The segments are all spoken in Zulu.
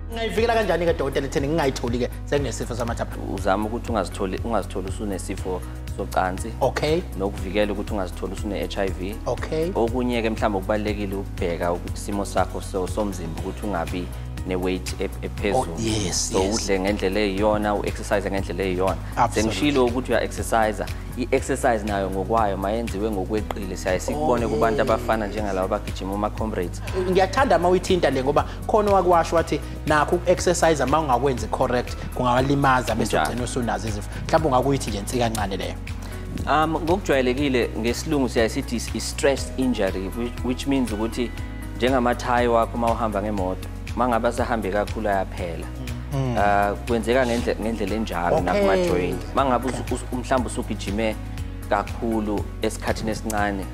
Ngingayivikela kanjani ke dokotela etheni ngingayitholi ke sekunesifo samathambo? Uzama ukuthi ungazitholi usunesifo socansi. Okay. Nokuvikela ukuthi ungazitholi usune-HIV. Okay. Okunye ke mhlawumbe kubalekile ukubheka ukuthi isimo sakho somzimba ukuthi ungabi ne-weight ephezulu. So udle ngendlela eyiyona, u-exercise ngendlela eyiyona. Sengishilo ukuthi uya-exercise. I-exercise nayo ngokwayo mayenziwe ngokweqile siyaye sikubone kubantu abafana njengalabo abagijima oma-comrades. Ngiyathanda uma uyithinta le ngoba khona wakwasho wathi nakho uku-exercise uma ungakwenzi correct kungalimaza bese ugcina usunazo izifo. Mhlawumbe ungakuyithi nje insika kancane leyo. Ngokujwayelekile ngesilungu siyaye sithi i-stress injury which means ukuthi njengamathayi wakho uma uhamba ngemoto mangabe asahambe kakhulu ayaphela. Kwenzeka ngendlela enjalo nakuma-joint. Mangabe mhlawumbe usugijime kakhulu esikhathini esincane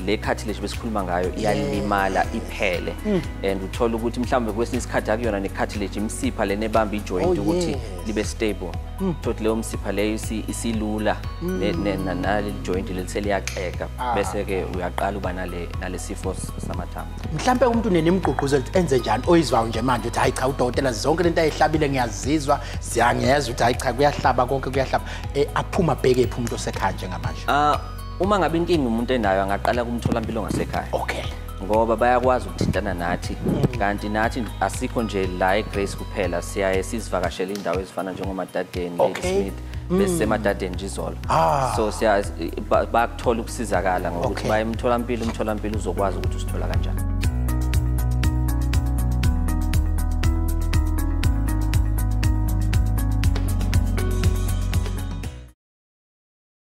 le cartilage besikhuluma ngayo iyalimala iphele and uthola ukuthi mhlawumbe kwesinye isikhathi akuyona ne-cartilage imsipha lena ebamba i-joint ukuthi libe stable. Thothi leyo msipha leyo isilula nale joint leliseliyaqeka bese ke uyaqala uba nale sifo samathambo. Mhlambe umuntu unenimgqugquzo enze njani oyizwayo nje manje uthi hayi cha udokotela zonke lento ayihlabile ngiyazizwa siyangeza uthi hayi cha kuyahlaba konke kuyahlaba aphuma bheke ephi umuntu osekhaya njengamanje? Uma ngabe inkinga umuntu enayo angaqala kumtholampilo ngasekhaya. Okay. Ngoba bayakwazi ukuthintana nathi kanti nathi asikho nje la eGrace kuphela siyaye sizivakashela indawo ezifana njengoMadadeni, Ladysmith bese seMadadeni nje izolo. So bayakuthola ukusizakala ngokuthi baye umtholampilo uzokwazi ukuthi usithola kanjani.